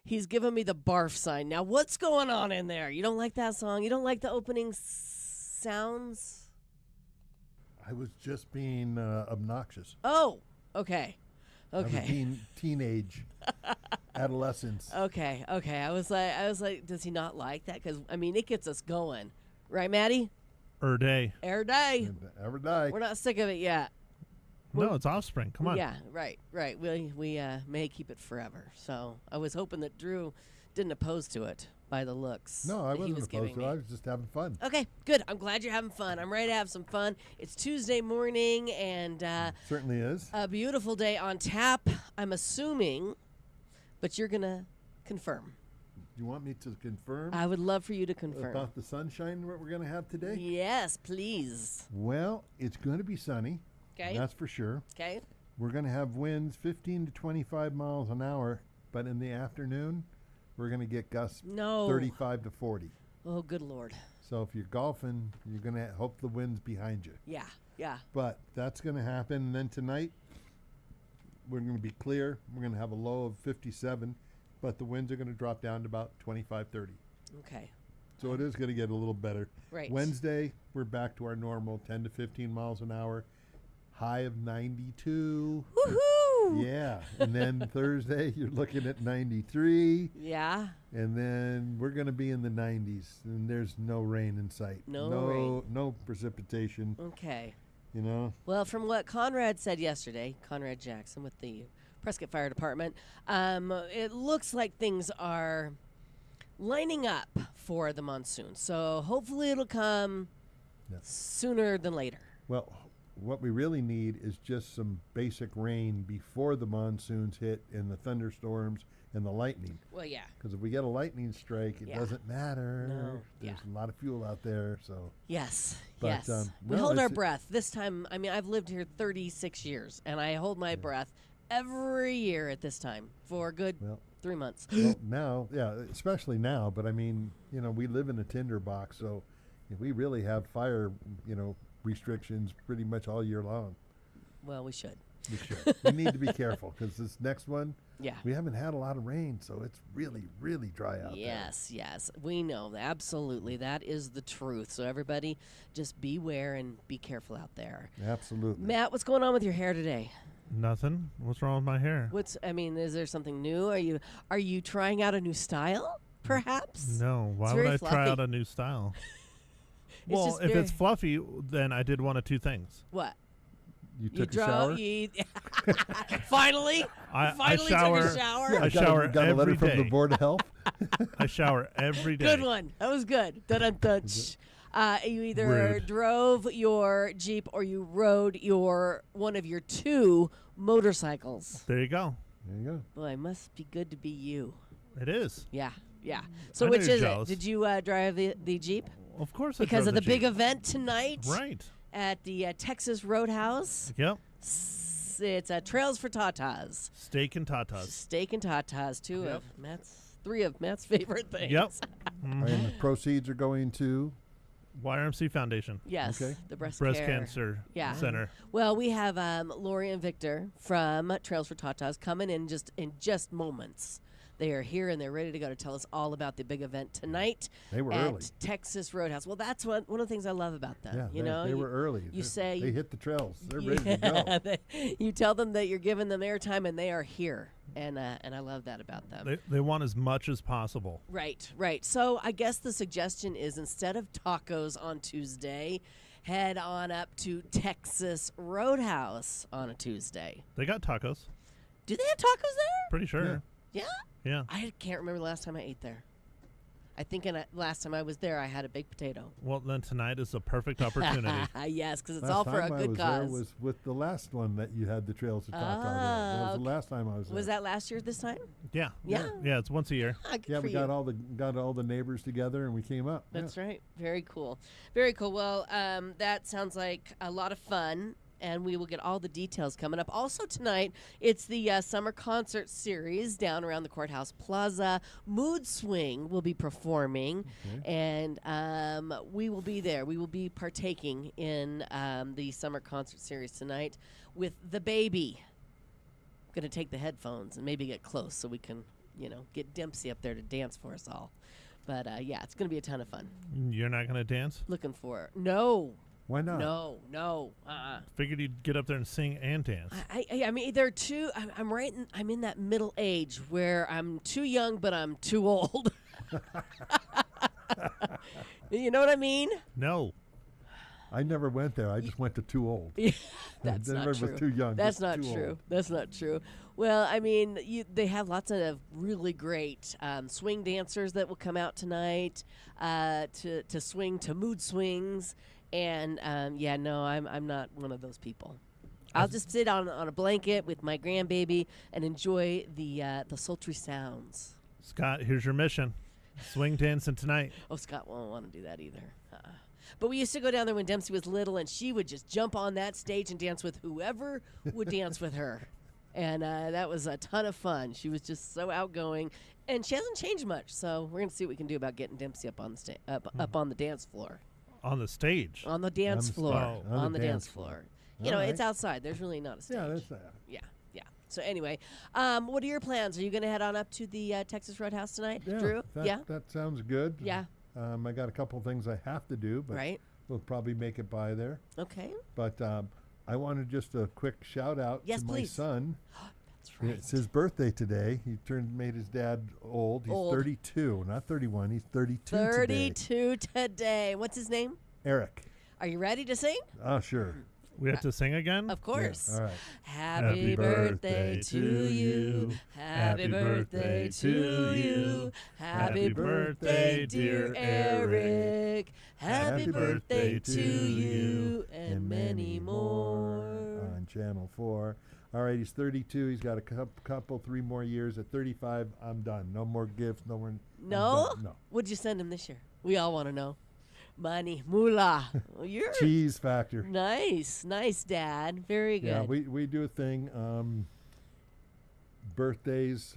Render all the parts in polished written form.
He's giving me the barf sign. Now, what's going on in there? You don't like that song? You don't like the opening sounds? I was just being obnoxious. Oh, okay. I was teenage, adolescence. Okay. I was like, does he not like that? Because it gets us going, right, Maddie? Every day. Every day. Every day. We're not sick of it yet. No, it's Offspring. Come on. Yeah, right. We may keep it forever. So I was hoping that Drew didn't oppose to it by the looks. No, I that he wasn't was opposed giving to it. me. I was just having fun. Okay, good. I'm glad you're having fun. I'm ready to have some fun. It's Tuesday morning and Certainly is. a beautiful day on tap, I'm assuming, but you're going to confirm. You want me to confirm I would love for you to confirm. about the sunshine what we're going to have today? Yes, please. Well, it's going to be sunny. Okay. That's for sure. Okay. We're going to have winds 15 to 25 miles an hour, but in the afternoon, we're going to get gusts 35 to 40. Oh, good Lord. So if you're golfing, you're going to hope the wind's behind you. Yeah. But that's going to happen. And then tonight, we're going to be clear. We're going to have a low of 57, but the winds are going to drop down to about 25, 30. Okay. So it is going to get a little better. Right. Wednesday, we're back to our normal 10 to 15 miles an hour. High of 92. Woohoo! Yeah. And then Thursday, you're looking at 93. Yeah. And then we're going to be in the 90s. And there's no rain in sight. No rain. No precipitation. Okay. You know? Well, from what Conrad said yesterday, Conrad Jackson with the Prescott Fire Department, it looks like things are lining up for the monsoon. So hopefully it'll come sooner than later. Well, what we really need is just some basic rain before the monsoons hit and the thunderstorms and the lightning. Well, yeah. Because if we get a lightning strike, it doesn't matter. No, There's a lot of fuel out there, so. Yes, But, yes. We hold our breath. This time, I've lived here 36 years, and I hold my breath every year at this time for a good 3 months. Well, now, especially now, but we live in a tinderbox, so we really have fire, restrictions pretty much all year long. Well, we should. We should. We need to be careful because this next one, Yeah. we haven't had a lot of rain, so it's really, really dry out there. Yes. We know. Absolutely. That is the truth. So everybody just beware and be careful out there. Absolutely. Matt, what's going on with your hair today? Nothing. What's wrong with my hair? Is there something new? Are you trying out a new style, perhaps? No. Why It's would very I try fluffy. out a new style? It's Well, just if very- it's fluffy, then I did one of two things. What? You took a shower? Finally? I Finally shower. took a shower? Yeah, I shower got a letter every from the day. Board of Health. I shower every day. Good one. That was good. Dun-dun-dun. You either Rude. drove your Jeep or you rode one of your two motorcycles. There you go. There you go. Boy, it must be good to be you. It is. Yeah. So I know which you're is jealous. it? Did you drive the Jeep? Of course. Because I of drove the big Jeep. event tonight Right. at the Texas Roadhouse. Yep. It's Trails for Tatas. Steak and tatas. Steak and Tatas, Yep. three of Matt's favorite things. Yep. And the proceeds are going to. YRMC Foundation. Yes, Okay. the breast Cancer Center. Well, we have Lori and Victor from Trails for Tatas coming in just moments. They are here and they're ready to go to tell us all about the big event tonight. They were at early. Texas Roadhouse. Well, that's one of the things I love about them. Yeah, they were early. Say they hit the trails. They're ready to go. You tell them that you're giving them airtime and they are here, and I love that about them. They want as much as possible. Right. So I guess the suggestion is instead of tacos on Tuesday, head on up to Texas Roadhouse on a Tuesday. They got tacos. Do they have tacos there? Pretty sure. Yeah. Yeah. I can't remember the last time I ate there. I think last time I was there, I had a baked potato. Well, then tonight is a perfect opportunity. Yes, because it's Last all for a time good I was cause. there was with the last one that you had the Trails to talk about. That was the last time I was there. Was that last year this time? Yeah. Yeah. Yeah, it's once a year. Good Yeah, for we you. got all the neighbors together and we came up. That's right. Very cool. Very cool. Well, that sounds like a lot of fun. And we will get all the details coming up. Also tonight, it's the summer concert series down around the Courthouse Plaza. Mood Swing will be performing, and we will be there. We will be partaking in the summer concert series tonight with the baby. I'm going to take the headphones and maybe get close so we can get Dempsey up there to dance for us all. But yeah, it's going to be a ton of fun. You're not going to dance? Looking for no. Why not? No. Figured you'd get up there and sing and dance. I mean, they're too. I'm in that middle age where I'm too young, but I'm too old. You know what I mean? No. I never went there. I just went to too old. That's never not true. was too young. That's just not too true. old. That's not true. Well, I mean, they have lots of really great swing dancers that will come out tonight to swing to mood swings, and I'm not one of those people. I'll just sit on a blanket with my grandbaby and enjoy the sultry sounds. Scott, here's your mission. Swing dancing tonight. Oh, Scott won't want to do that either. But we used to go down there when Dempsey was little, and she would just jump on that stage and dance with whoever would dance with her. And that was a ton of fun. She was just so outgoing, and she hasn't changed much. So we're going to see what we can do about getting Dempsey up on the up on the dance floor. On the stage. On the dance floor. Oh. On the dance floor. You know, All it's right. outside. There's really not a stage. Yeah, that's that. Yeah. So anyway, what are your plans? Are you going to head on up to the Texas Roadhouse tonight, Drew? That sounds good. Yeah. I got a couple things I have to do, but Right. we'll probably make it by there. Okay. But I wanted just a quick shout out Yes, to please. my son. That's right. It's his birthday today. He made his dad old. He's Old. 32, not 31. He's 32 today. 32 today. What's his name? Eric. Are you ready to sing? Oh, sure. We have to sing again? Of course. All right. Happy birthday to you. Happy birthday to you. Happy birthday, dear Eric. Happy birthday to you and many more. On Channel 4. All right, he's 32. He's got a couple, 3 more years. At 35, I'm done. No more gifts. No more. I'm No? done. No. What'd you send him this year? We all want to know. Money, moolah. Well, you're Cheese factor. nice, Dad. Very good. Yeah, we do a thing. Birthdays.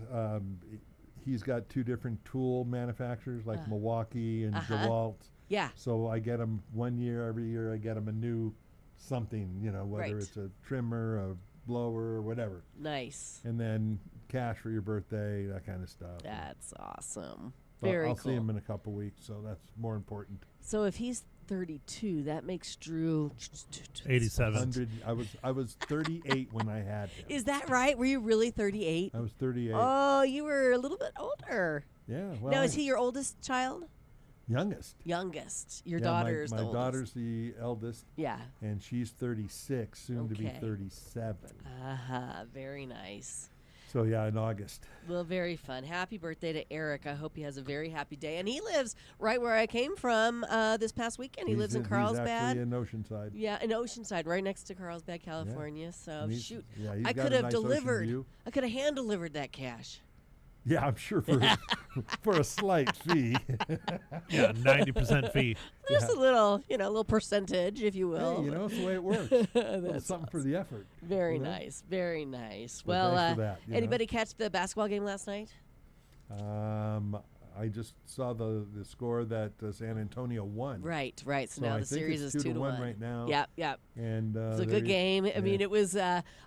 He's got 2 different tool manufacturers, like Milwaukee and DeWalt. Yeah. So I get him 1 year. Every year I get him a new something. Whether Right. it's a trimmer, a blower, or whatever. Nice. And then cash for your birthday, that kind of stuff. That's awesome. But Very I'll cool. see him in a couple weeks, so that's more important. So if he's 32, that makes Drew 87. 100. I was 38 when I had him. Is that right? Were you really 38? I was 38. Oh, you were a little bit older. Yeah. Well, Now, is he your oldest child? youngest? Youngest. Your Yeah, daughter's my the oldest. daughter's the eldest, Yeah. and she's 36, soon to be Okay. 37. Very nice. So yeah, in August. Well, very fun. Happy birthday to Eric. I hope he has a very happy day. And he lives right where I came from this past weekend. He lives in He's Carlsbad. actually in Oceanside. Yeah, in Oceanside, right next to Carlsbad, California. So And he's- shoot, yeah, he's I got could a have nice ocean delivered. view. I could have hand delivered that cash. Yeah, I'm sure for for a slight fee. Yeah, 90% fee. There's Yeah. a little percentage, if you will. Hey, it's the way it works. Little That's something for the effort. very you know? nice, very nice. But Well, thanks for that, you know. anybody catch the basketball game last night? I just saw the score that San Antonio won. Right. So, So now I the think series it's is 2-1 2-1 right now. Yep. And It's a good game. I mean, it was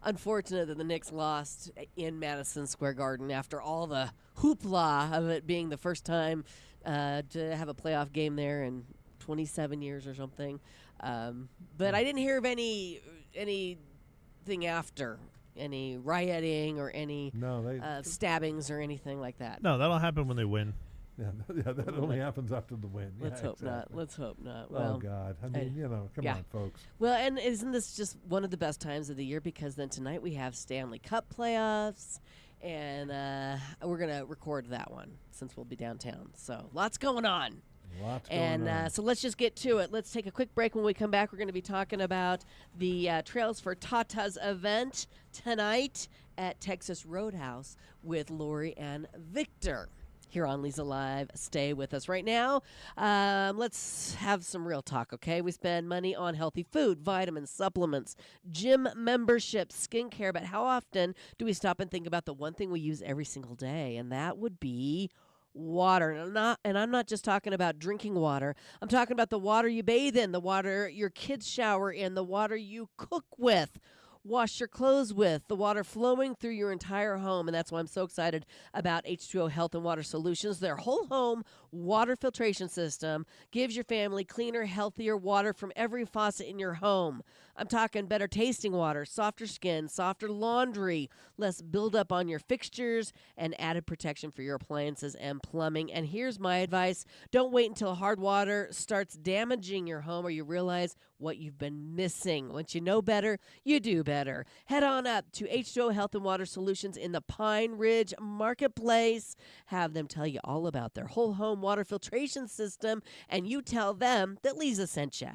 unfortunate that the Knicks lost in Madison Square Garden after all the hoopla of it being the first time to have a playoff game there in 27 years or something. But I didn't hear of anything after, any rioting or any No, they. stabbings or anything like that. No, that'll happen when they win. Yeah, that only happens after the win. Let's Yeah, hope not. exactly. Let's hope not. Oh Well, God! I mean, come yeah. on, folks. Well, and isn't this just one of the best times of the year? Because then tonight we have Stanley Cup playoffs, and we're gonna record that one since we'll be downtown. So lots going on. Lots And going on. so let's just get to it. Let's take a quick break. When we come back, we're going to be talking about the Trails for Tatas event tonight at Texas Roadhouse with Lori and Victor here on Leza Live. Stay with us right now. Let's have some real talk, okay? We spend money on healthy food, vitamins, supplements, gym memberships, skincare, but how often do we stop and think about the one thing we use every single day? And that would be water. And I'm not just talking about drinking water. I'm talking about the water you bathe in, the water your kids shower in, the water you cook with. wash your clothes with, the water flowing through your entire home. And that's why I'm so excited about H2O Health and Water Solutions. Their whole home water filtration system gives your family cleaner, healthier water from every faucet in your home. I'm talking better tasting water, softer skin, softer laundry, less buildup on your fixtures, and added protection for your appliances and plumbing. And here's my advice. Don't wait until hard water starts damaging your home or you realize what you've been missing. Once you know better, you do better. Head on up to H2O Health and Water Solutions in the Pine Ridge Marketplace. Have them tell you all about their whole home water filtration system, and you tell them that Leza sent you.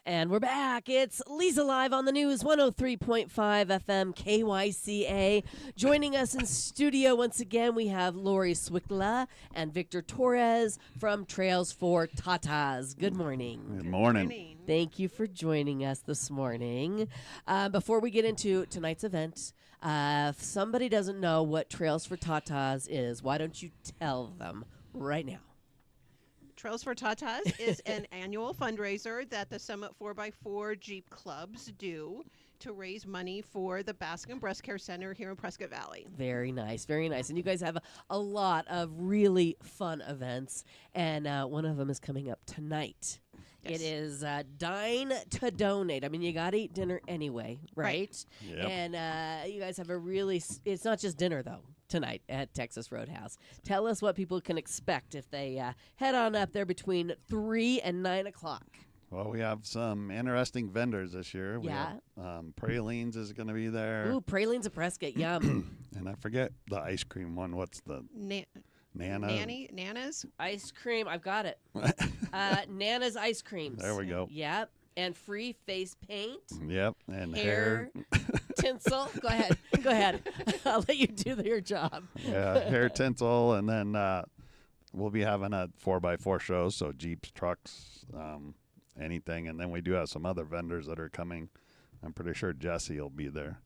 And we're back. It's Leza Live on the News, 103.5 FM KYCA. Joining us in studio once again, we have Lori Swickla and Victor Torres from Trails for Tatas. Good morning. Good morning. Thank you for joining us this morning. Before we get into tonight's event, if somebody doesn't know what Trails for Tatas is, why don't you tell them right now? Trails for Tatas is an annual fundraiser that the Summit 4x4 Jeep clubs do to raise money for the Baskin Breast Care Center here in Prescott Valley. Very nice, very nice. And you guys have a lot of really fun events, and one of them is coming up tonight. Yes. It is Dine to Donate. I mean, you got to eat dinner anyway, right? Yep. And you guys have a really, it's not just dinner, though, tonight at Texas Roadhouse. Tell us what people can expect if they head on up there between 3 and 9 o'clock. Well, we have some interesting vendors this year. Yeah. We have, Pralines is going to be there. Ooh, pralines of Prescott, yum. And I forget the ice cream one. What's the Nana? Nana's? Ice cream, I've got it. Nana's ice creams. There we go. Yep. And free face paint. Yep. And Hair tinsel. Go ahead. I'll let you do your job. Yeah, hair tinsel. And then we'll be having a 4x4 show, so Jeeps, trucks, anything. And then we do have some other vendors that are coming. I'm pretty sure Jesse will be there.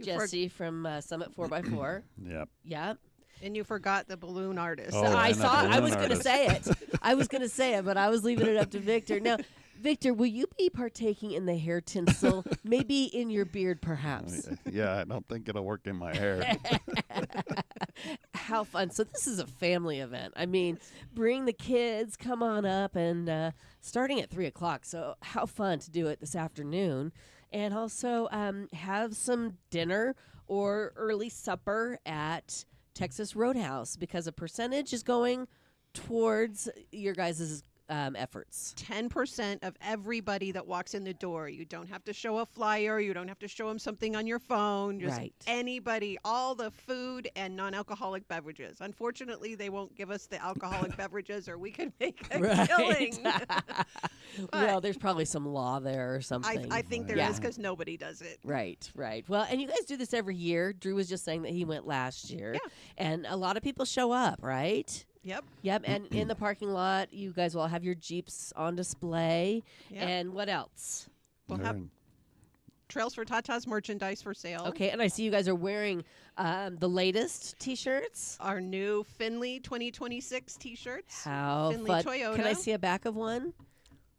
Jesse from Summit 4x4. Yep. Yep. And you forgot the balloon artist. Oh, I and the saw. I balloon was going to artist. say it. I was going to say it, but I was leaving it up to Victor. Now, Victor, will you be partaking in the hair tinsel? Maybe in your beard, perhaps. Yeah, I don't think it'll work in my hair. How fun. So this is a family event. I mean, bring the kids, come on up, and starting at 3 o'clock. So how fun to do it this afternoon. And also have some dinner or early supper at Texas Roadhouse, because a percentage is going towards your guys' efforts. 10% of everybody that walks in the door. You don't have to show a flyer. You don't have to show them something on your phone. Just Right. anybody, all the food and non-alcoholic beverages. Unfortunately, they won't give us the alcoholic beverages, or we could make a killing. Well, there's probably some law there or something. I think there is, Yeah. because nobody does it. Right. Well, and you guys do this every year. Drew was just saying that he went last year. Yeah. And a lot of people show up, right? Yep. Yep. And in the parking lot, you guys will all have your Jeeps on display. Yep. And what else? We'll have Trails for Tatas merchandise for sale. Okay. And I see you guys are wearing the latest T-shirts. Our new Finley 2026 T-shirts. How Finley fun. Toyota. Can I see a back of one?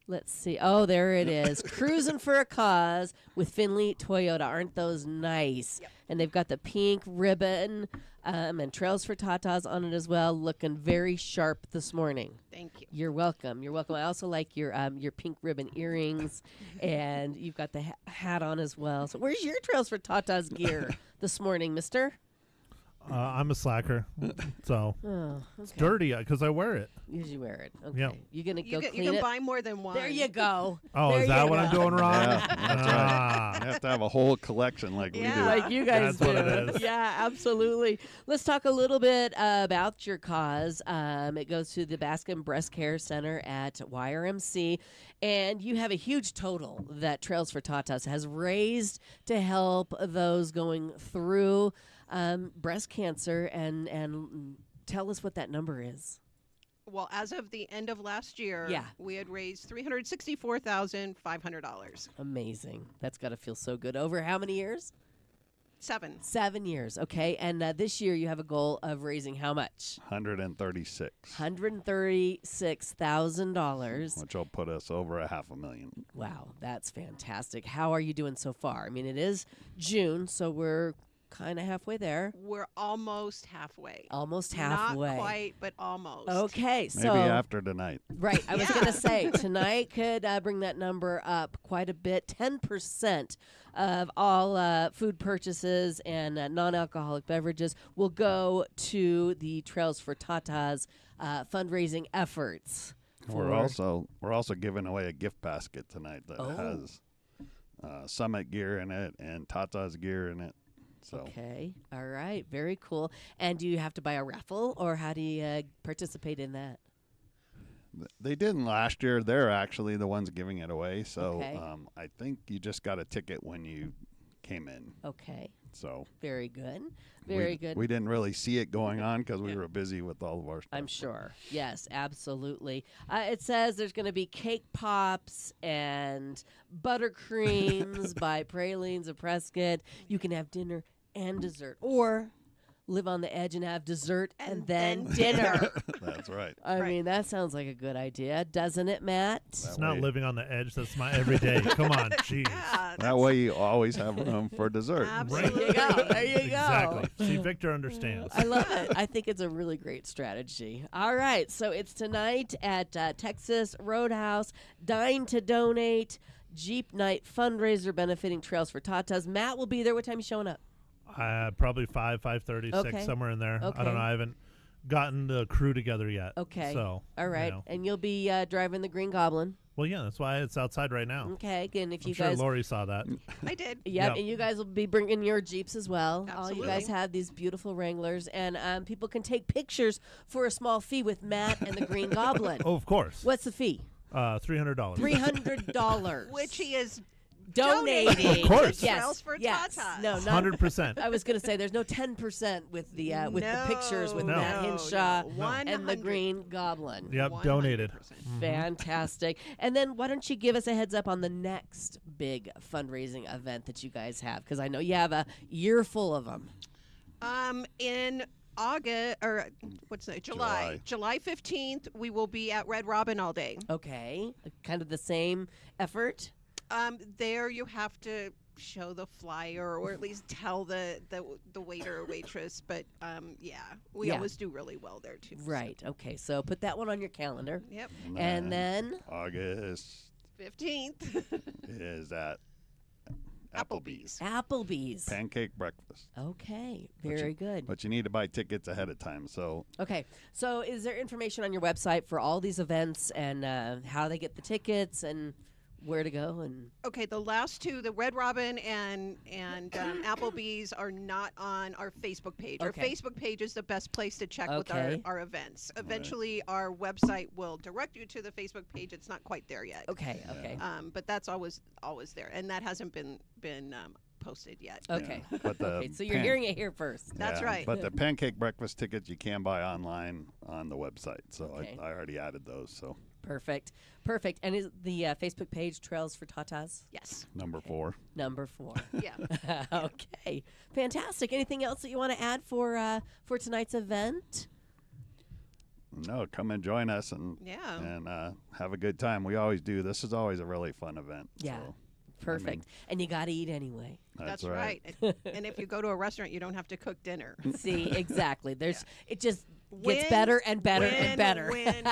Let's see. Oh, there it is. Cruising for a Cause with Finley Toyota. Aren't those nice? Yep. And they've got the pink ribbon and Trails for Tatas on it as well. Looking very sharp this morning. Thank you. You're welcome. You're welcome. I also like your pink ribbon earrings, and you've got the hat on as well. So where's your Trails for Tatas gear this morning, mister? I'm a slacker, so Oh, it's okay. dirty because I wear it. Because you wear it. Okay. Yep. You going to You go can, clean you can it? buy more than one. There you go. Oh, There is that you what I'm go. doing wrong? Yeah, that's right. Ah. You have to have a whole collection like we Yeah. do. Like you guys That's do. what it is. Yeah, absolutely. Let's talk a little bit about your cause. It goes to the Baskin Breast Care Center at YRMC, and you have a huge total that Trails for Tatas has raised to help those going through breast cancer, and tell us what that number is. Well, as of the end of last year, Yeah. we had raised $364,500. Amazing. That's got to feel so good. Over how many years? 7. 7 years. Okay. And this year you have a goal of raising how much? 136, $136,000. which will put us over $500,000. Wow, that's fantastic. How are you doing so far? I mean, it is June, so we're kind of halfway there. We're almost halfway. Almost halfway. Not quite, but almost. Okay, Maybe so after tonight. right, I was Yeah. going to say tonight could bring that number up quite a bit. 10% of all food purchases and non-alcoholic beverages will go to the Trails for Tatas fundraising efforts. We're also giving away a gift basket tonight that Oh. has Summit gear in it and Tata's gear in it. So Okay, all right, very cool. And do you have to buy a raffle, or how do you participate in that? they didn't last year. They're actually the ones giving it away. So Okay. I think you just got a ticket when you came in. Okay, So very good, very good. We didn't really see it going on because we were busy with all of our stuff. I'm sure. Yes, absolutely. It says there's going to be cake pops and buttercreams by Pralines of Prescott. You can have dinner and dessert, or live on the edge and have dessert and then dinner. That's right. I Right. mean, that sounds like a good idea, doesn't it, Matt? It's That not way- living on the edge. That's my everyday. Come on, jeez. Yeah, That way you always have room for dessert. There you go. There you Exactly. go. See, Victor understands. I love it. I think it's a really great strategy. All right. So it's tonight at Texas Roadhouse. Dine to Donate. Jeep Night fundraiser benefiting Trails for Tatas. Matt will be there. What time are you showing up? Probably 5:30, Okay. 6, somewhere in there. Okay. I don't know. I haven't gotten the crew together yet. Okay. So All right. you know. And you'll be driving the Green Goblin. Well, yeah, that's why it's outside right now. Okay. And if I'm you sure guys. Lori saw that. I did. Yep, Yep. and you guys will be bringing your Jeeps as well. All you guys Absolutely. have these beautiful Wranglers, and people can take pictures for a small fee with Matt and the Green Goblin. Oh, of course. What's the fee? $300. $300. Which he is donating. Of course. Yes. Trails for yes. Tatas. No, not 100%. I was going to say there's no 10% with the pictures with No. Matt Hinshaw No. and the Green Goblin. Yep, donated. 100%. Fantastic. And then why don't you give us a heads up on the next big fundraising event that you guys have? Because I know you have a year full of them. In August, or what's that? July 15th, we will be at Red Robin all day. Okay. Kind of the same effort. There you have to show the flyer or at least tell the waiter or waitress. But yeah, we Yeah. always do really well there too. so- Right. Okay. So put that one on your calendar. Yep. And then August 15th. is at Applebee's. Applebee's. Pancake breakfast. Okay. But you- Very good. But you need to buy tickets ahead of time. So Okay, so is there information on your website for all these events and how they get the tickets and where to go? And Okay, the last two, the Red Robin and Applebee's, are not on our Facebook page. Our Okay. Facebook page is the best place to check with Okay. our events. Eventually, our website will direct you to the Facebook page. It's not quite there yet. okay, okay, But that's always there, and that hasn't been posted yet. okay. but the Okay, so you're hearing it here first. That's right. But the pancake breakfast tickets you can buy online on the website. So Okay. I already added those. So Perfect, perfect. And is the Facebook page Trails for Tatas? Yes. number 4. Number 4. Yeah. Okay, fantastic. Anything else that you want to add for tonight's event? No, come and join us and have a good time. We always do. This is always a really fun event. Yeah. So, Perfect. And you got to eat anyway. That's right. And if you go to a restaurant, you don't have to cook dinner. See, exactly. It just gets better and better and better. Win,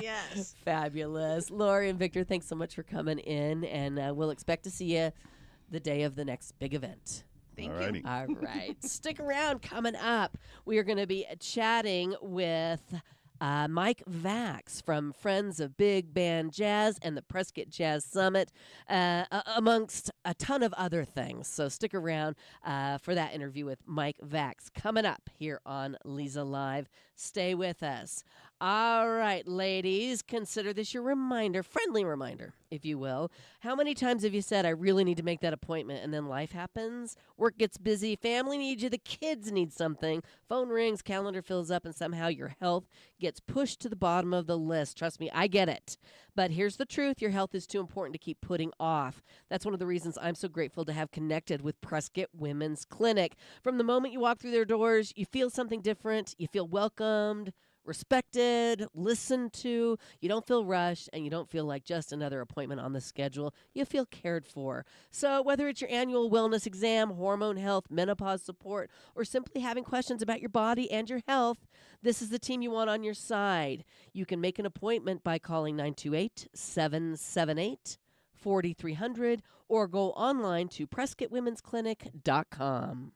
yes. Fabulous. Lori and Victor, thanks so much for coming in, and we'll expect to see you the day of the next big event. Thank Alrighty. you. All right. Stick around. Coming up, we are going to be chatting with Mike Vax from Friends of Big Band Jazz and the Prescott Jazz Summit, amongst a ton of other things. So stick around for that interview with Mike Vax coming up here on Leza Live. Stay with us. All right, ladies, consider this your reminder, friendly reminder, if you will. How many times have you said, I really need to make that appointment, and then life happens? Work gets busy, family needs you, the kids need something, phone rings, calendar fills up, and somehow your health gets pushed to the bottom of the list. Trust me, I get it. But here's the truth. Your health is too important to keep putting off. That's one of the reasons I'm so grateful to have connected with Prescott Women's Clinic. From the moment you walk through their doors, you feel something different. You feel welcomed, respected, listened to. You don't feel rushed, and you don't feel like just another appointment on the schedule. You feel cared for. So whether it's your annual wellness exam, hormone health, menopause support, or simply having questions about your body and your health, this is the team you want on your side. You can make an appointment by calling 928-778-4300 or go online to PrescottWomen'sClinic.com.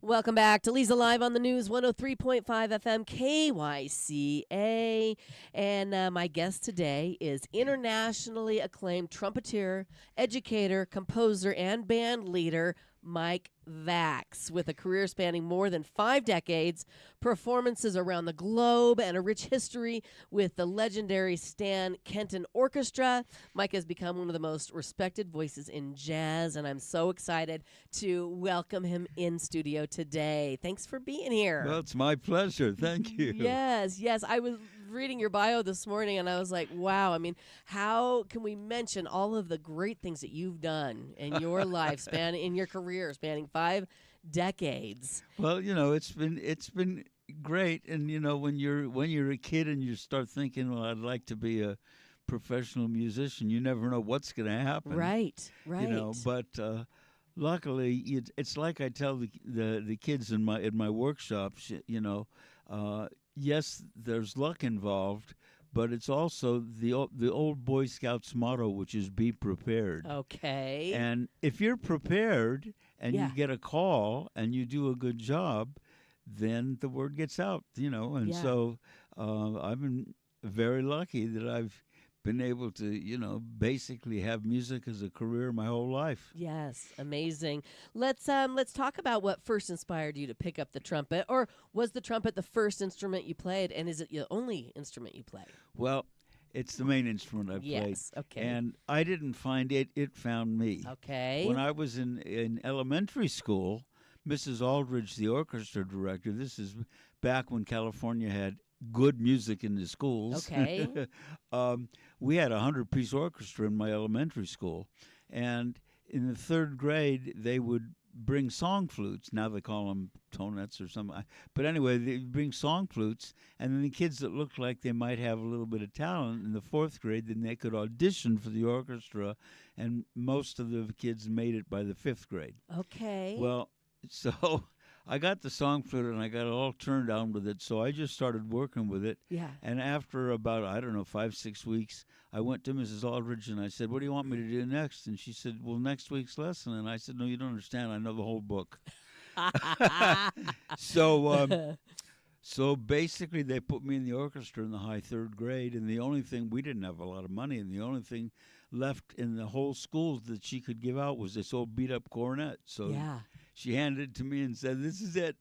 Welcome back to Leza Live on the News, 103.5 FM KYCA. And my guest today is internationally acclaimed trumpeter, educator, composer, and band leader, Mike Vax, with a career spanning more than 5 decades, performances around the globe, and a rich history with the legendary Stan Kenton Orchestra. Mike has become one of the most respected voices in jazz, and I'm so excited to welcome him in studio today. Thanks for being here. Well, it's my pleasure. Thank you. Yes. I was reading your bio this morning, and I was like, wow. I mean, how can we mention all of the great things that you've done in your lifespan, in your career, spanning 5 decades? Well, it's been great, and when you're a kid and you start thinking, well, I'd like to be a professional musician, you never know what's going to happen. Right. But luckily, it's like I tell the kids in my workshops, yes, there's luck involved, but it's also the old Boy Scouts motto, which is "Be prepared." Okay. And if you're prepared and Yeah. you get a call and you do a good job, then the word gets out, And Yeah. so I've been very lucky that I've been able to, basically have music as a career my whole life. Yes, amazing. Let's talk about what first inspired you to pick up the trumpet, or was the trumpet the first instrument you played, and is it the only instrument you play? Well, it's the main instrument I played. Yes. Okay. And I didn't find it, it found me. Okay. When I was in elementary school, Mrs. Aldridge, the orchestra director, this is back when California had good music in the schools. Okay. We had a 100-piece orchestra in my elementary school. And in the third grade, they would bring song flutes. Now they call them tonets or something. But anyway, they bring song flutes. And then the kids that looked like they might have a little bit of talent in the fourth grade, then they could audition for the orchestra. And most of the kids made it by the fifth grade. Okay. Well, so I got the song flute and I got it all turned on with it. So I just started working with it. Yeah. And after about, 5-6 weeks, I went to Mrs. Aldridge and I said, "What do you want me to do next?" And she said, "Well, next week's lesson." And I said, "No, you don't understand. I know the whole book." So basically they put me in the orchestra in the high third grade. And the only thing, we didn't have a lot of money. And the only thing left in the whole school that she could give out was this old beat up cornet. So Yeah. she handed it to me and said, "This is it."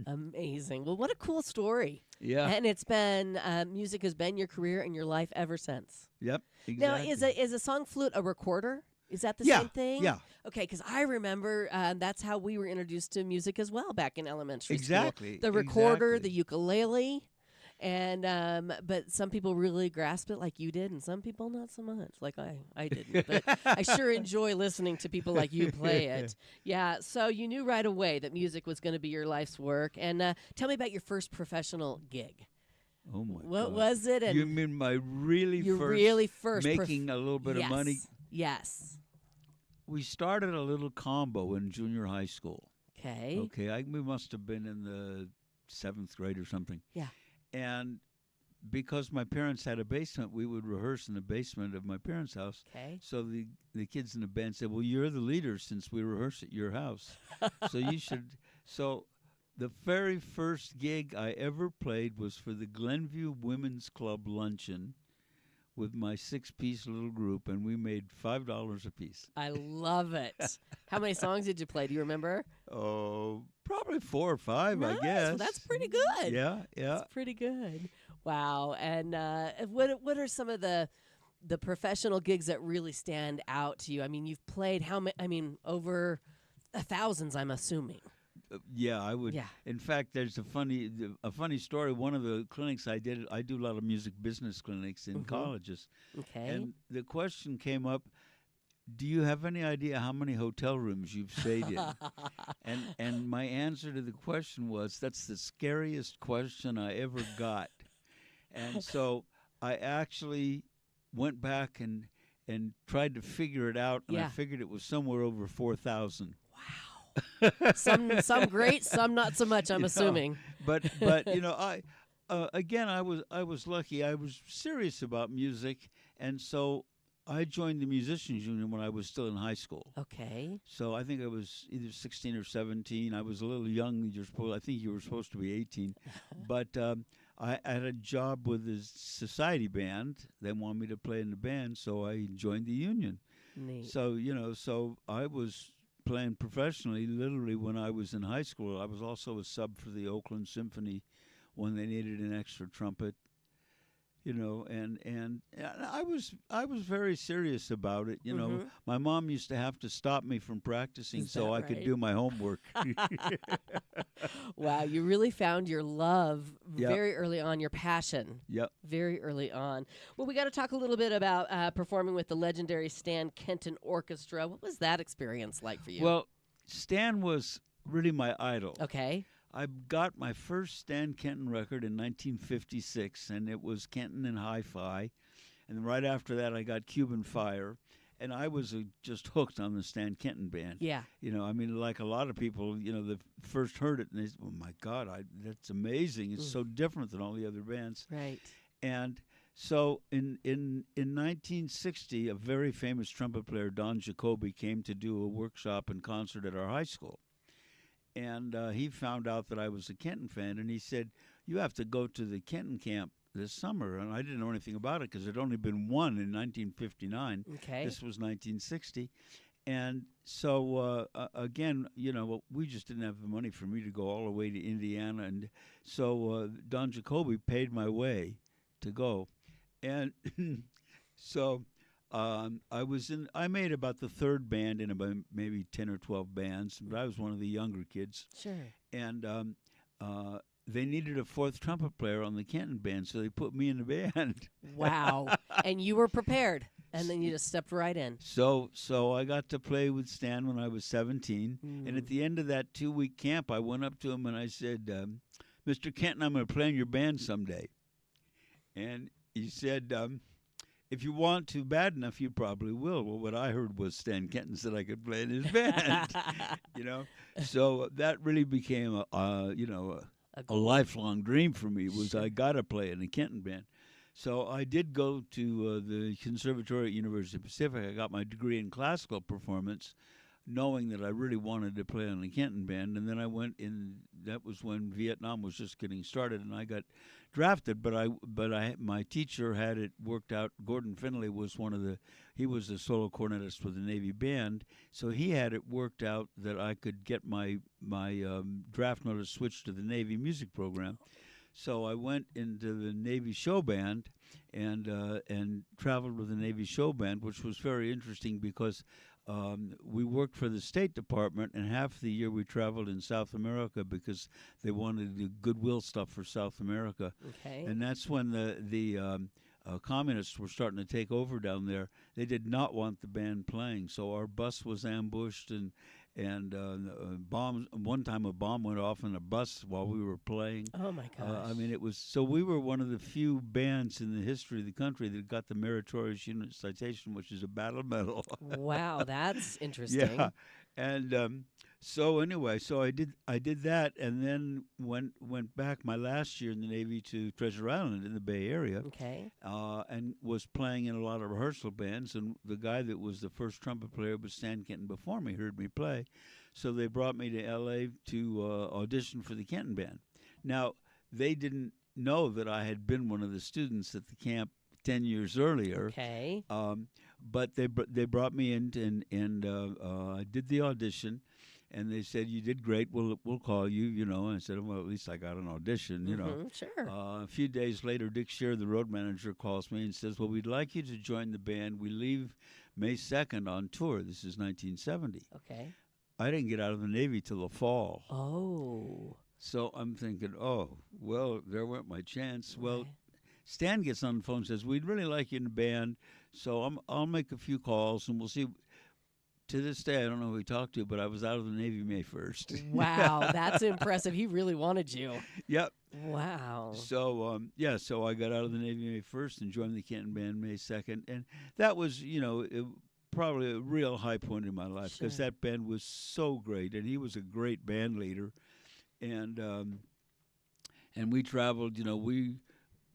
Amazing. Well, what a cool story. Yeah. And it's been music has been your career and your life ever since. Yep. Now, Exactly. is a song flute a recorder? Is that the Yeah, same thing? yeah. Okay, because I remember that's how we were introduced to music as well back in elementary Exactly, school. The recorder, exactly. the ukulele, and but some people really grasp it like you did, and some people not so much, like I didn't. But I sure enjoy listening to people like you play it. Yeah. So you knew right away that music was going to be your life's work. And tell me about your first professional gig. Oh my What God. was it? And You mean my really your first really first making a little bit yes. of money? Yes. We started a little combo in junior high school. Okay. Okay, we must have been in the 7th grade or something. Yeah. And because my parents had a basement, we would rehearse in the basement of my parents' house. Okay. So the kids in the band said, "Well, you're the leader since we rehearse at your house. So you should." So the very first gig I ever played was for the Glenview Women's Club luncheon with my 6-piece little group, and we made $5 a piece. I love it. How many songs did you play? Do you remember? Oh, probably 4 or 5, Nice. I guess. Well, that's pretty good. Yeah, yeah. That's pretty good. Wow. And what are some of the professional gigs that really stand out to you? I mean, you've played how many? I mean, over thousands, I'm assuming. Yeah, I would. Yeah. In fact, there's a funny story. One of the clinics I did, I do a lot of music business clinics in colleges. Okay. And the question came up, "Do you have any idea how many hotel rooms you've stayed in?" and my answer to the question was, "That's the scariest question I ever got." And so I actually went back and tried to figure it out, and I Yeah. figured it was somewhere over 4,000. some great, some not so much, I'm Yeah. assuming. But I again, I was lucky. I was serious about music, and so I joined the musicians union when I was still in high school. Okay. So I think I was either 16 or 17. I was a little young. I think you were supposed to be 18, but I had a job with the society band. They wanted me to play in the band, so I joined the union. Neat. So I was playing professionally literally when I was in high school. I was also a sub for the Oakland Symphony when they needed an extra trumpet. And I was very serious about it. My mom used to have to stop me from practicing Is so that I could right? do my homework. Wow, you really found your love Yep. very early on, your passion. Yep. Very early on. Well, we got to talk a little bit about performing with the legendary Stan Kenton Orchestra. What was that experience like for you? Well, Stan was really my idol. okay. I got my first Stan Kenton record in 1956, and it was Kenton and Hi-Fi. And right after that, I got Cuban Fire. And I was just hooked on the Stan Kenton band. Yeah. Like a lot of people, they first heard it and they said, "Oh my God, that's amazing! It's so different than all the other bands." Right. And So in 1960, a very famous trumpet player, Don Jacoby, came to do a workshop and concert at our high school. And he found out that I was a Kenton fan, and he said, "You have to go to the Kenton camp this summer." And I didn't know anything about it because there'd only been one in 1959. Okay. This was 1960. And so, again, we just didn't have the money for me to go all the way to Indiana. And so Don Jacoby paid my way to go. And so I made about the third band in about maybe 10 or 12 bands, but I was one of the younger kids. Sure. And they needed a fourth trumpet player on the Kenton band, so they put me in the band. Wow. And you were prepared, and then you just stepped right in. So I got to play with Stan when I was 17, and at the end of that 2-week camp, I went up to him and I said, "Mr. Kenton, I'm going to play in your band someday." And he said, "If you want to bad enough, you probably will." Well, what I heard was Stan Kenton said I could play in his band, So that really became a lifelong dream for me. Was I got to play in the Kenton band. So I did go to the Conservatory at University of Pacific. I got my degree in classical performance, knowing that I really wanted to play on the Kenton band. And then I went in. That was when Vietnam was just getting started, and I got drafted. But my teacher had it worked out. Gordon Finley was he was a solo cornetist with the Navy band, so he had it worked out that I could get my draft notice switched to the Navy music program. So I went into the Navy show band and traveled with the Navy show band, which was very interesting because we worked for the State Department, and half the year we traveled in South America because they wanted to do goodwill stuff for South America. Okay. And that's when the communists were starting to take over down there. They did not want the band playing, so our bus was ambushed and bombs. One time a bomb went off in a bus while we were playing. Oh my gosh. It was so we were one of the few bands in the history of the country that got the Meritorious Unit Citation, which is a battle medal. Wow, that's interesting. Yeah, and so anyway, so I did that, and then went back my last year in the Navy to Treasure Island in the Bay Area. Okay. And was playing in a lot of rehearsal bands, and the guy that was the first trumpet player was Stan Kenton before me, heard me play, so they brought me to L.A. to audition for the Kenton band. Now, they didn't know that I had been one of the students at the camp 10 years earlier. Okay. But they brought me in, and I did the audition. And they said, "You did great. We'll call you." And I said, "Well, at least I got an audition." Sure. A few days later, Dick Shear, the road manager, calls me and says, "Well, we'd like you to join the band. We leave May 2nd on tour." This is 1970. Okay. I didn't get out of the Navy till the fall. Oh. So I'm thinking, oh, well, there went my chance. Right. Well, Stan gets on the phone and says, "We'd really like you in the band, so I'll make a few calls and we'll see." To this day, I don't know who he talked to, but I was out of the Navy May 1st. Wow, that's impressive. He really wanted you. Yep. Wow. So, so I got out of the Navy May 1st and joined the Kenton Band May 2nd. And that was, probably a real high point in my life because that band was so great. And he was a great band leader. And we traveled, we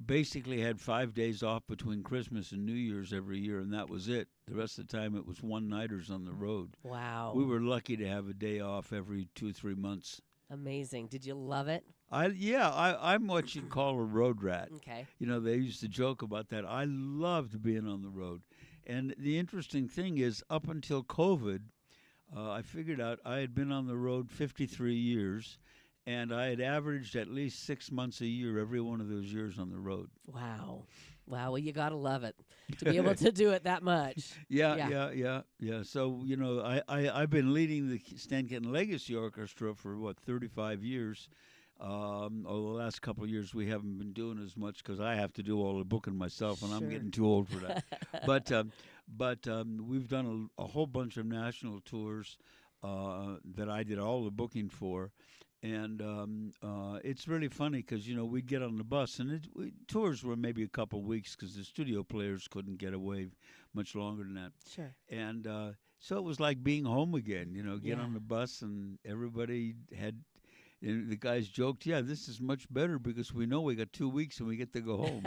basically had 5 days off between Christmas and New Year's every year, and that was it. The rest of the time, it was one-nighters on the road. Wow. We were lucky to have a day off every 2 or 3 months. Amazing. Did you love it? I'm what you'd call a road rat. Okay. They used to joke about that. I loved being on the road. And the interesting thing is, up until COVID, I figured out I had been on the road 53 years, and I had averaged at least 6 months a year every one of those years on the road. Wow. Well, you got to love it to be able to do it that much. Yeah. So, I've been leading the Stan Kenton Legacy Orchestra for, 35 years. Over the last couple of years, we haven't been doing as much because I have to do all the booking myself, and I'm getting too old for that. But we've done a whole bunch of national tours that I did all the booking for. And it's really funny because, we'd get on the bus, and tours were maybe a couple of weeks because the studio players couldn't get away much longer than that. Sure. And so it was like being home again, get on the bus, and everybody had And the guys joked, "Yeah, this is much better because we know we got 2 weeks and we get to go home."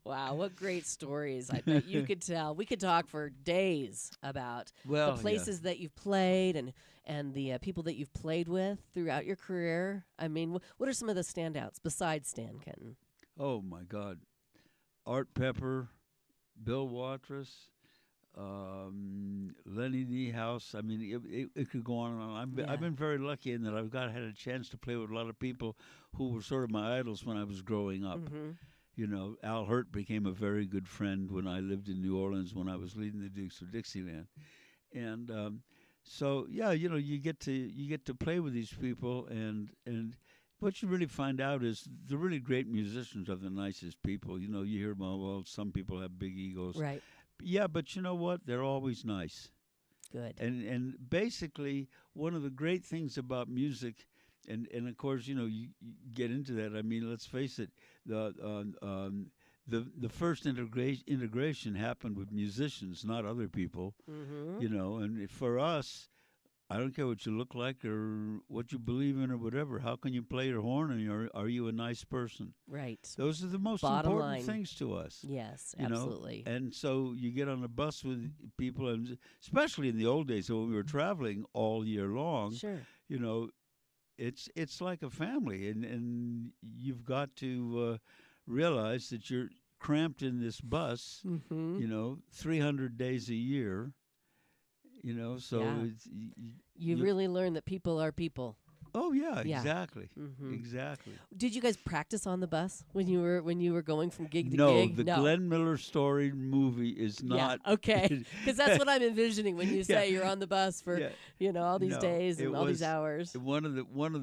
Wow, what great stories. I bet you could tell. We could talk for days about Well, the places that you've played and the people that you've played with throughout your career. I mean, what are some of the standouts besides Stan Kenton? Oh my God, Art Pepper, Bill Watrous, Lenny Niehaus. I mean, it could go on and on. I've been very lucky in that had a chance to play with a lot of people who were sort of my idols when I was growing up. Mm-hmm. You know, Al Hurt became a very good friend when I lived in New Orleans when I was leading the Dukes of Dixieland, and so yeah, you know, you get to play with these people, and what you really find out is the really great musicians are the nicest people. You know, you hear about, well, some people have big egos, Right. yeah, but you know what? They're always nice. Good. And basically, one of the great things about music, and of course, you know, you get into that. I mean, let's face it, the first integration happened with musicians, not other people. Mm-hmm. You know, and for us, I don't care what you look like or what you believe in or whatever. How can you play your horn, and are you a nice person? Right. Those are the most Bottom important line. things to us. Yes, You know, absolutely. and so you get on a bus with people, and especially in the old days, so when we were traveling all year long, Sure. you know, it's like a family, and you've got to realize that you're cramped in this bus, Mm-hmm. you know, 300 days a year, you know, so Yeah. it's You really learn that people are people. oh yeah, Yeah. exactly, Mm-hmm. exactly. Did you guys practice on the bus when you were going from gig to No, gig? the Glenn Miller Story movie is not. Yeah, okay. Because that's what I'm envisioning when you say Yeah. you're on the bus for Yeah. all these No, days and it all these was- hours. One of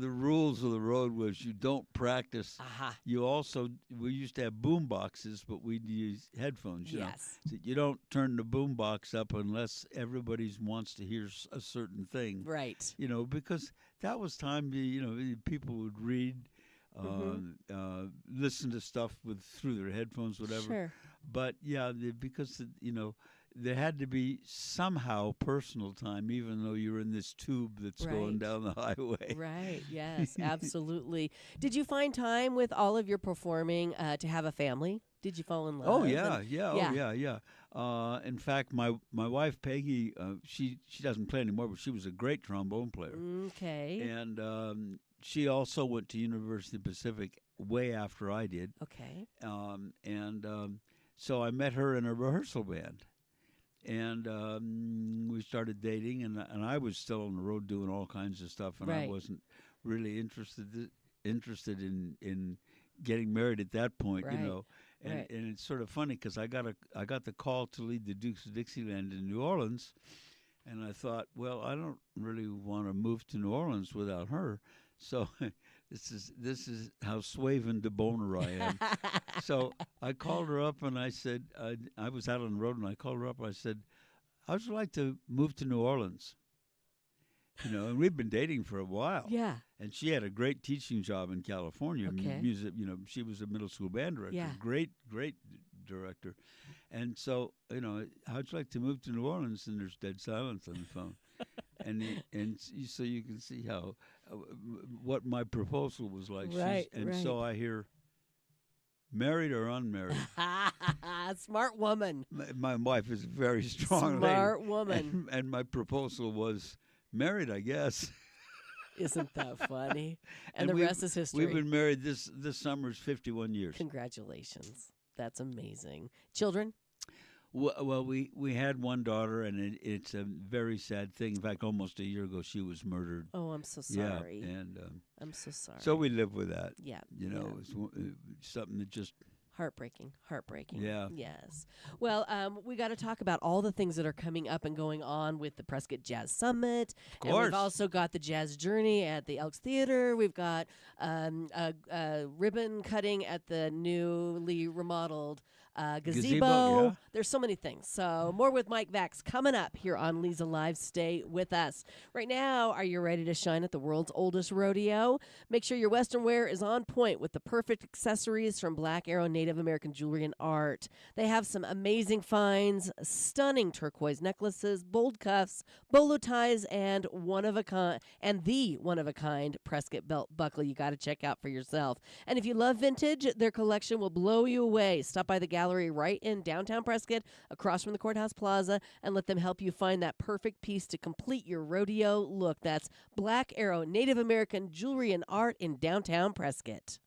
the rules of the road was you don't practice. Aha. You also, we used to have boom boxes, but we'd use headphones. You know, Yes. so you don't turn the boom box up unless everybody wants to hear a certain thing. Right. You know, because that was time. You know, people would read, listen to stuff through their headphones, whatever. Sure. But yeah, because you know, there had to be somehow personal time, even though you're in this tube that's going Right. down the highway. Right. Yes, absolutely. Did you find time with all of your performing to have a family? Did you fall in love? Oh yeah, And- yeah, yeah. oh yeah, yeah. In fact, my wife Peggy, she doesn't play anymore, but she was a great trombone player, Okay. and she also went to University of Pacific way after I did, Okay. so I met her in a rehearsal band, and we started dating, and I was still on the road doing all kinds of stuff, and I Right. wasn't really interested in getting married at that point, Right. you know. And, Right. and it's sort of funny because I got the call to lead the Dukes of Dixieland in New Orleans, and I thought, well, I don't really want to move to New Orleans without her. So this is how swaven de boner I am. So I called her up and I said, I was out on the road and I called her up and I said, how'd you like to move to New Orleans? You know, and we've been dating for a while. Yeah. And she had a great teaching job in California. Okay. Music, you know, she was a middle school band director. Yeah. Great director. And so, you know, how'd you like to move to New Orleans? And there's dead silence on the phone. So you can see how what my proposal was like. Right, So I hear, married or unmarried? Smart woman. My wife is a very strong Smart lady. woman. And my proposal was married, I guess. Isn't that funny? And the we've- rest is history. We've been married this summer's 51 years. Congratulations. That's amazing. Children? Well, we had one daughter, and it's a very sad thing. In fact, almost a year ago, she was murdered. Oh, I'm so sorry. Yeah, and I'm so sorry. so we live with that. yeah. You know, yeah. it's something that just Heartbreaking. Yeah. Yes. Well, we got to talk about all the things that are coming up and going on with the Prescott Jazz Summit. Of And course. we've also got the Jazz Journey at the Elks Theater. We've got a ribbon cutting at the newly remodeled gazebo. yeah. There's so many things. So more with Mike Vax coming up here on Leza Live. Stay with us. Right now, are you ready to shine at the world's oldest rodeo? Make sure your Western wear is on point with the perfect accessories from Black Arrow Native Native American jewelry and art. They have some amazing finds, stunning turquoise necklaces, bold cuffs, bolo ties, and the one of a kind Prescott belt buckle you got to check out for yourself. And if you love vintage, their collection will blow you away. Stop by the gallery right in downtown Prescott, across from the Courthouse Plaza, and let them help you find that perfect piece to complete your rodeo look. That's Black Arrow Native American Jewelry and Art in downtown Prescott.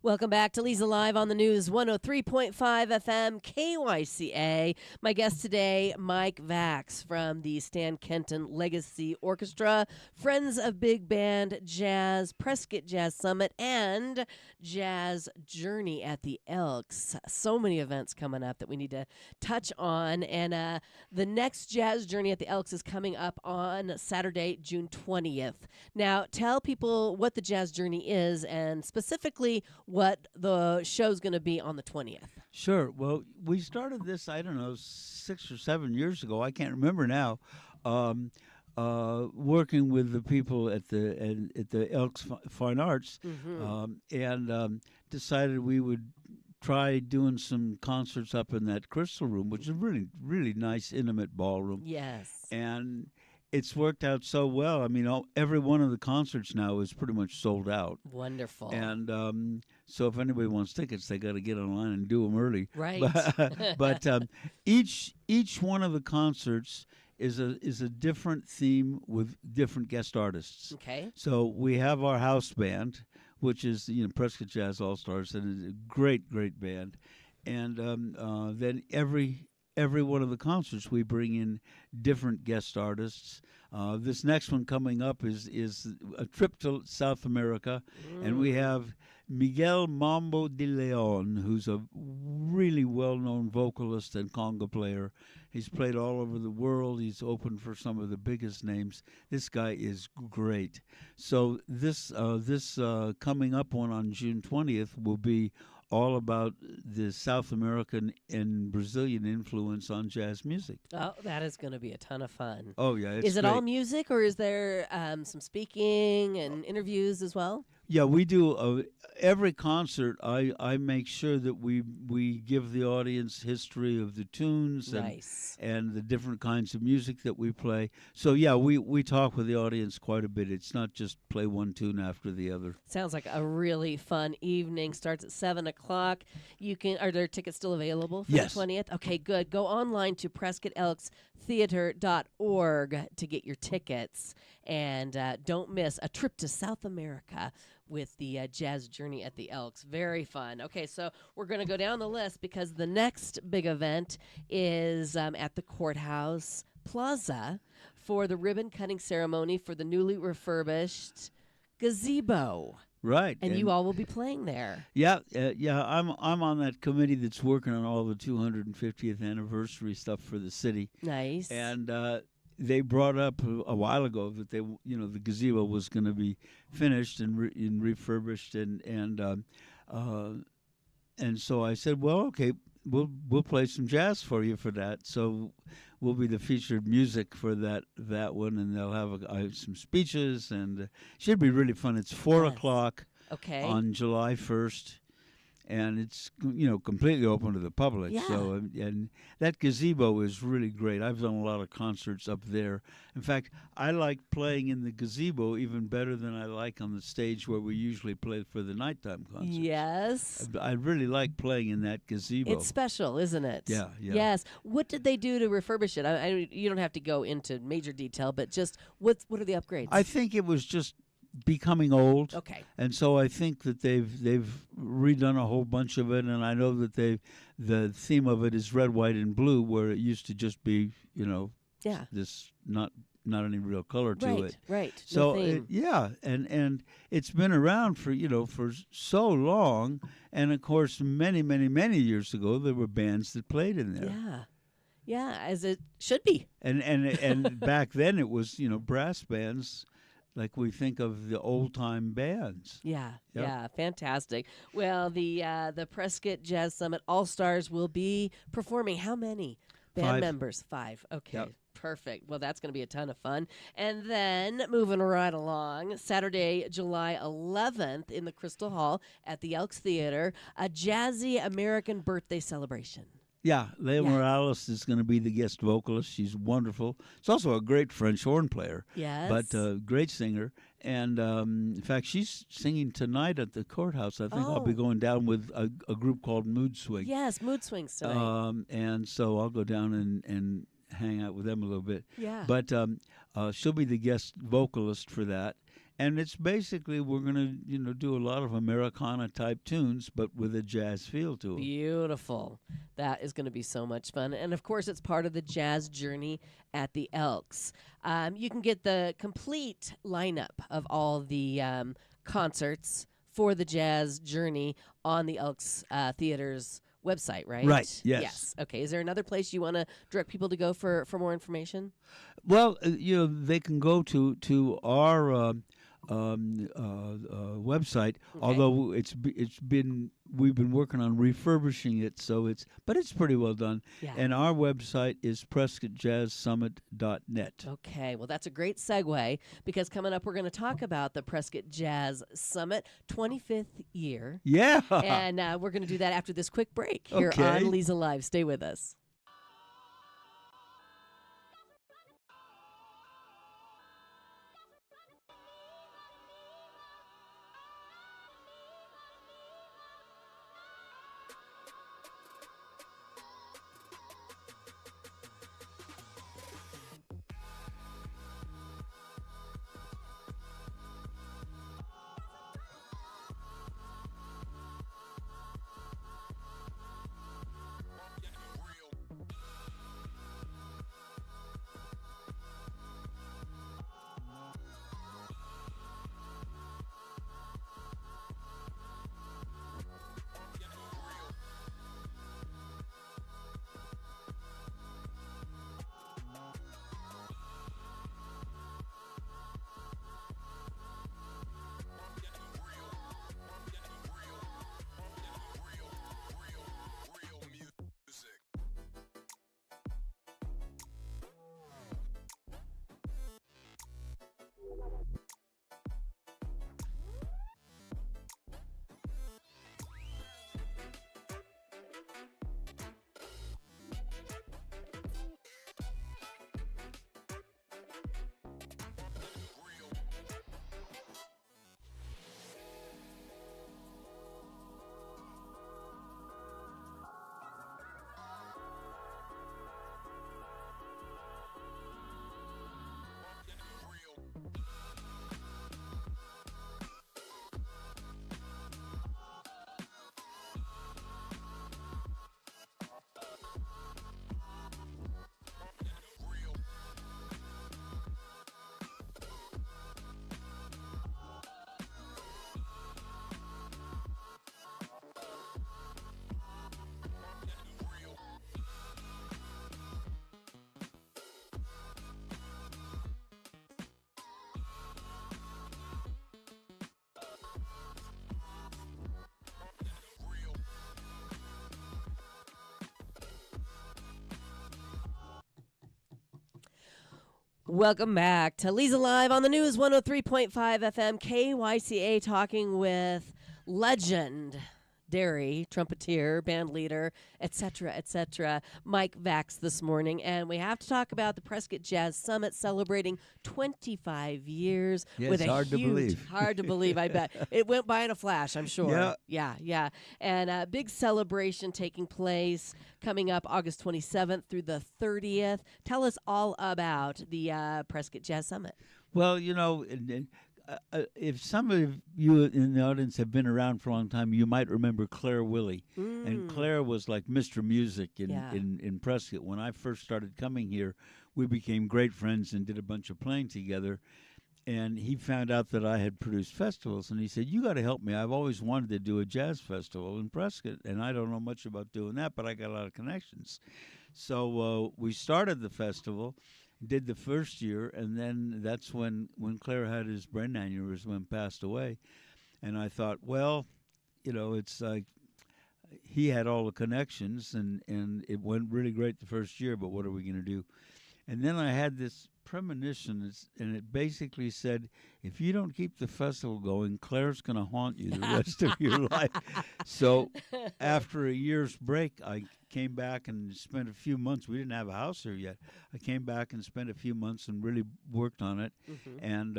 Welcome back to Leza Live on the News, 103.5 FM KYCA. My guest today, Mike Vax from the Stan Kenton Legacy Orchestra, Friends of Big Band Jazz, Prescott Jazz Summit, and Jazz Journey at the Elks. So many events coming up that we need to touch on. And the next Jazz Journey at the Elks is coming up on Saturday, June 20th. Now, tell people what the Jazz Journey is and specifically what the show's going to be on the 20th. Sure. Well, we started this, I don't know, 6 or 7 years ago. I can't remember now. Working with the people at the Elks Fine Arts, and decided we would try doing some concerts up in that Crystal Room, which is a really, really nice, intimate ballroom. Yes. And it's worked out so well. I mean, every one of the concerts now is pretty much sold out. Wonderful. And so if anybody wants tickets, they got to get online and do them early. Right. But each one of the concerts is a different theme with different guest artists. Okay. So we have our house band, which is Prescott Jazz All Stars, and it's a great band. And then every one of the concerts we bring in different guest artists. This next one coming up is a trip to South America, and we have Miguel Mambo de Leon, who's a really well-known vocalist and conga player. He's played all over the world. He's opened for some of the biggest names. This guy is great. So this coming up one on June 20th will be all about the South American and Brazilian influence on jazz music. Oh, that is going to be a ton of fun. Oh, yeah. Is it all music, or is there some speaking and interviews as well? Yeah, we do. Every concert, I make sure that we give the audience history of the tunes and the different kinds of music that we play. So, yeah, we talk with the audience quite a bit. It's not just play one tune after the other. Sounds like a really fun evening. Starts at 7 o'clock. Are there tickets still available for the 20th? Okay, good. Go online to PrescottElksTheater.org to get your tickets. And don't miss a trip to South America with the Jazz Journey at the Elks. Very fun. Okay, so we're going to go down the list because the next big event is at the Courthouse Plaza for the ribbon cutting ceremony for the newly refurbished gazebo. Right. And you all will be playing there. Yeah, yeah. I'm on that committee that's working on all the 250th anniversary stuff for the city. Nice. And they brought up a while ago that the gazebo was going to be finished and refurbished, and so I said, well, okay, we'll play some jazz for you for that. So we'll be the featured music for that one, and they'll have some speeches, and should be really fun. It's 4:00 Okay. on July 1st. And it's completely open to the public. Yeah. So and that gazebo is really great. I've done a lot of concerts up there. In fact, I like playing in the gazebo even better than I like on the stage where we usually play for the nighttime concerts. Yes. I really like playing in that gazebo. It's special, isn't it? Yeah, yeah. Yes. What did they do to refurbish it? You don't have to go into major detail, but just what are the upgrades? I think it was just becoming old. Okay. And so I think that they've redone a whole bunch of it, and I know that the theme of it is red, white, and blue, where it used to just be Yeah. this not any real color to Right. it. Right. So No theme. and it's been around for so long, and of course many years ago there were bands that played in there. Yeah. Yeah, as it should be. And back then it was brass bands. Like we think of the old time bands. Yeah, Yep. yeah, fantastic. Well, the Prescott Jazz Summit All Stars will be performing. How many band 5. members? 5. Okay. Yep. Perfect. Well, that's going to be a ton of fun. And then moving right along, Saturday, July 11th in the Crystal Hall at the Elks Theater, a jazzy American birthday celebration. Yeah, Leah Yeah. Morales is going to be the guest vocalist. She's wonderful. She's also a great French horn player, Yes. but great singer. And in fact, she's singing tonight at the courthouse. I think I'll be Oh. going down with a group called Mood Swing. Yes, mood swings tonight. And so I'll go down and hang out with them a little bit. Yeah. But she'll be the guest vocalist for that. And it's basically we're going to do a lot of Americana type tunes, but with a jazz feel to them. Beautiful. That is going to be so much fun. And of course, it's part of the jazz journey at the Elks. You can get the complete lineup of all the concerts for the jazz journey on the Elks Theater's website, right? Right, yes. Yes. Okay. Is there another place you want to direct people to go for more information? Well, they can go to our website. Okay. Although we've been working on refurbishing it, but it's pretty well done. Yeah. And our website is PrescottJazzSummit.net. Okay, well, that's a great segue because coming up, we're going to talk about the Prescott Jazz Summit 25th year. Yeah. And we're going to do that after this quick break here Okay. on Leza Live. Stay with us. Welcome back to Leza Live on the News 103.5 FM KYCA, talking with legendary trumpeter, band leader, etc., Mike Vax this morning. And we have to talk about the Prescott Jazz Summit celebrating 25 years. Yeah, with it's a hard to huge, believe. Hard to believe, I bet. It went by in a flash, I'm sure. Yeah. Yeah. And a big celebration taking place coming up August 27th through the 30th. Tell us all about the Prescott Jazz Summit. Well, if some of you in the audience have been around for a long time, you might remember Claire Willie. And Claire was like Mr. Music in Prescott. When I first started coming here, we became great friends and did a bunch of playing together. And he found out that I had produced festivals, and he said, "You got to help me. I've always wanted to do a jazz festival in Prescott, and I don't know much about doing that, but I got a lot of connections." So we started the festival, did the first year, and then that's when Claire had his brain aneurysm and passed away. And I thought, well, it's like he had all the connections, and it went really great the first year, but what are we going to do? And then I had this premonition, and it basically said, if you don't keep the festival going, Claire's going to haunt you the rest of your life. So after a year's break, I came back and spent a few months. We didn't have a house here yet. I came back and spent a few months and really worked on it, and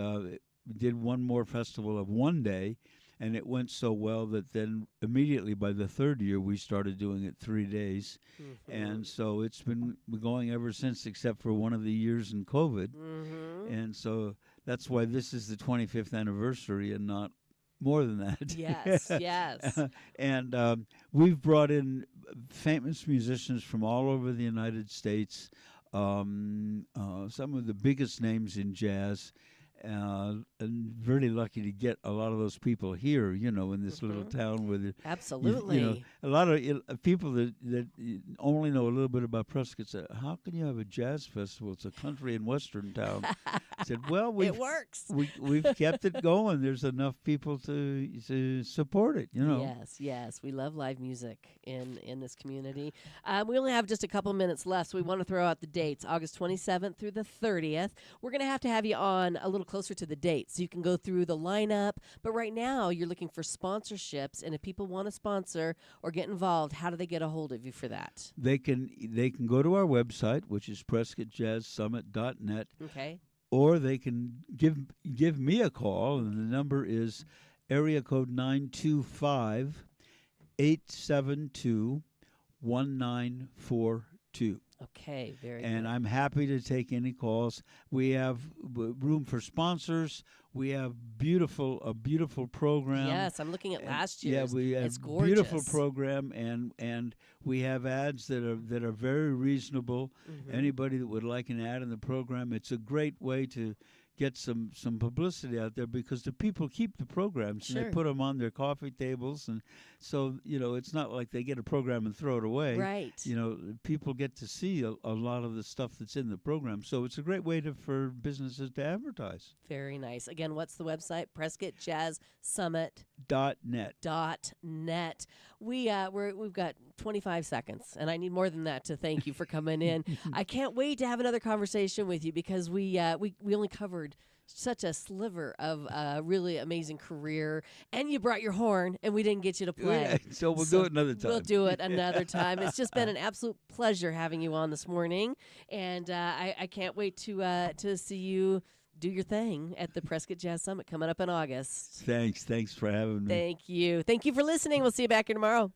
did one more festival of one day. And it went so well that then immediately by the third year, we started doing it 3 days. And so it's been going ever since, except for one of the years in COVID. And so that's why this is the 25th anniversary and not more than that. Yes. And we've brought in famous musicians from all over the United States, some of the biggest names in jazz. And very lucky to get a lot of those people here, in this little town with Absolutely. a lot of people that only know a little bit about Prescott say, "How can you have a jazz festival? It's a country and western town." I said, "Well, it works. We've kept it going. There's enough people to support it, Yes. We love live music in this community. We only have just a couple minutes left, so we want to throw out the dates: August 27th through the 30th. We're going to have you on a little closer to the date so you can go through the lineup. But right now, you're looking for sponsorships, and if people want to sponsor or get involved, how do they get a hold of you for that? They can go to our website, which is PrescottJazzSummit.net. Okay. Or they can give me a call, and the number is area code 925-872-1942. Okay, very good. And I'm happy to take any calls. We have room for sponsors. We have a beautiful program. Yes, I'm looking at last year's. Yeah, we have it's a gorgeous. beautiful program, and we have ads that are very reasonable. Anybody that would like an ad in the program, it's a great way to get some publicity out there, because the people keep the programs and they put them on their coffee tables, and so it's not like they get a program and throw it away. Right. People get to see a lot of the stuff that's in the program, so it's a great way for businesses to advertise. Very nice. Again, what's the website? PrescottJazzSummit.net. We've got 25 seconds, and I need more than that to thank you for coming in. I can't wait to have another conversation with you, because we only covered such a sliver of a really amazing career, and you brought your horn, and we didn't get you to play. So we'll do it another time. We'll do it another time. It's just been an absolute pleasure having you on this morning, and I can't wait to see you do your thing at the Prescott Jazz Summit coming up in August. Thanks for having me. Thank you for listening. We'll see you back here tomorrow.